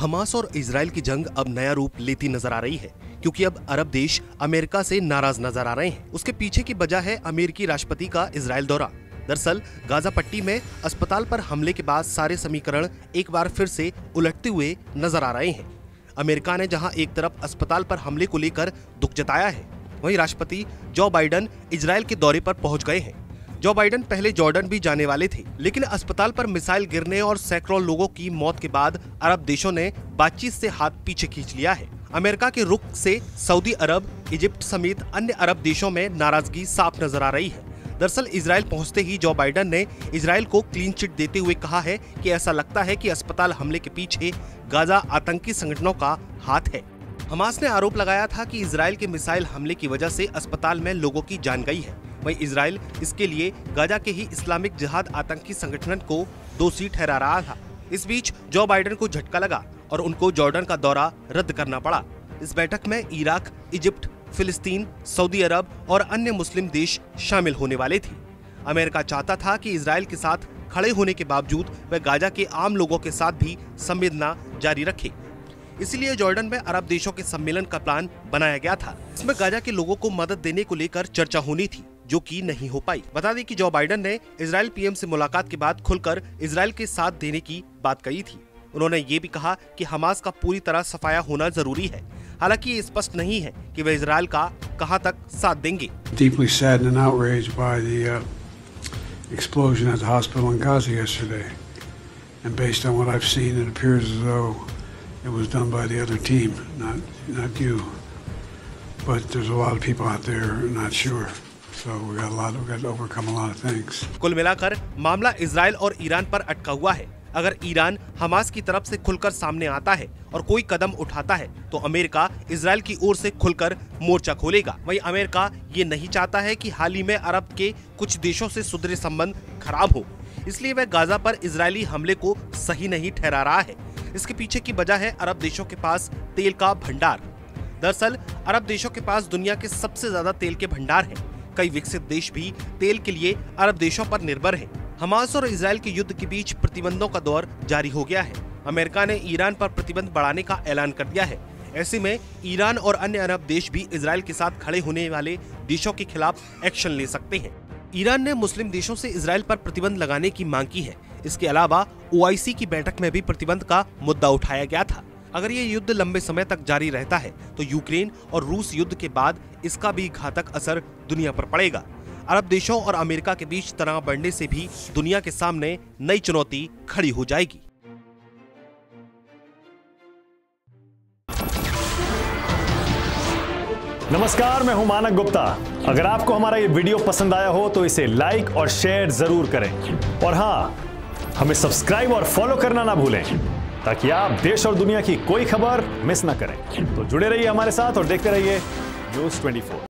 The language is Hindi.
हमास और इजराइल की जंग अब नया रूप लेती नजर आ रही है, क्योंकि अब अरब देश अमेरिका से नाराज नजर आ रहे हैं। उसके पीछे की वजह है अमेरिकी राष्ट्रपति का इजराइल दौरा। दरअसल गाजा पट्टी में अस्पताल पर हमले के बाद सारे समीकरण एक बार फिर से उलटते हुए नजर आ रहे हैं। अमेरिका ने जहां एक तरफ अस्पताल पर हमले को लेकर दुख जताया है, वहीं राष्ट्रपति जो बाइडेन इजराइल के दौरे पर पहुंच गए हैं। जो बाइडेन पहले जॉर्डन भी जाने वाले थे, लेकिन अस्पताल पर मिसाइल गिरने और सैकड़ों लोगों की मौत के बाद अरब देशों ने बातचीत से हाथ पीछे खींच लिया है। अमेरिका के रुख से सऊदी अरब, इजिप्ट समेत अन्य अरब देशों में नाराजगी साफ नजर आ रही है। दरअसल इजराइल पहुंचते ही जो बाइडेन ने इजराइल को क्लीन चिट देते हुए कहा है कि ऐसा लगता है कि अस्पताल हमले के पीछे गाजा आतंकी संगठनों का हाथ है। हमास ने आरोप लगाया था कि इजराइल के मिसाइल हमले की वजह से अस्पताल में लोगों की जान गई है। वहीं इजराइल इसके लिए गाजा के ही इस्लामिक जिहाद आतंकी संगठन को दोषी ठहरा रहा था। इस बीच जो बाइडेन को झटका लगा और उनको जॉर्डन का दौरा रद्द करना पड़ा। इस बैठक में इराक, इजिप्ट, फिलिस्तीन, सऊदी अरब और अन्य मुस्लिम देश शामिल होने वाले थे। अमेरिका चाहता था कि इजराइल के साथ खड़े होने के बावजूद वह गाजा के आम लोगों के साथ भी संवेदना जारी रखे। इसलिए जॉर्डन में अरब देशों के सम्मेलन का प्लान बनाया गया था। इसमें गाजा के लोगों को मदद देने को लेकर चर्चा होनी थी, जो कि नहीं हो पाई। बता दें कि जो बाइडेन ने इजराइल पीएम से मुलाकात के बाद खुलकर इजराइल के साथ देने की बात कही थी। उन्होंने ये भी कहा कि हमास का पूरी तरह सफाया होना जरूरी है। हालांकि ये स्पष्ट नहीं है कि वे इजराइल का कहां तक साथ देंगे। Deeply saddened and outraged by the explosion at the hospital in Gaza yesterday, and based on what I've seen, it appears as though it was done by the other team, not you. But there's a lot of people out there who are not sure. So we got to overcome a lot of things. कुल मिलाकर मामला इजराइल और ईरान पर अटका हुआ है। अगर ईरान हमास की तरफ से खुलकर सामने आता है और कोई कदम उठाता है, तो अमेरिका इजराइल की ओर से खुलकर मोर्चा खोलेगा। वहीं अमेरिका ये नहीं चाहता है कि हाल ही में अरब के कुछ देशों से सुधरे संबंध खराब हो, इसलिए वह गाजा पर इजरायली हमले को सही नहीं ठहरा रहा है। इसके पीछे की वजह है अरब देशों के पास तेल का भंडार। दरअसल अरब देशों के पास दुनिया के सबसे ज्यादा तेल के भंडार हैं। कई विकसित देश भी तेल के लिए अरब देशों पर निर्भर हैं। हमास और इजराइल के युद्ध के बीच प्रतिबंधों का दौर जारी हो गया है। अमेरिका ने ईरान पर प्रतिबंध बढ़ाने का ऐलान कर दिया है। ऐसे में ईरान और अन्य अरब देश भी इजराइल के साथ खड़े होने वाले देशों के खिलाफ एक्शन ले सकते हैं। ईरान ने मुस्लिम देशों से इजराइल पर प्रतिबंध लगाने की मांग की है। इसके अलावा OIC की बैठक में भी प्रतिबंध का मुद्दा उठाया गया था। अगर ये युद्ध लंबे समय तक जारी रहता है, तो यूक्रेन और रूस युद्ध के बाद इसका भी घातक असर दुनिया पर पड़ेगा। अरब देशों और अमेरिका के बीच तनाव बढ़ने से भी दुनिया के सामने नई चुनौती खड़ी हो जाएगी। नमस्कार, मैं हूं मानक गुप्ता। अगर आपको हमारा ये वीडियो पसंद आया हो तो इसे लाइक और शेयर जरूर करें, और हाँ, हमें सब्सक्राइब और फॉलो करना ना भूलें, ताकि आप देश और दुनिया की कोई खबर मिस ना करें। तो जुड़े रहिए हमारे साथ और देखते रहिए News 24।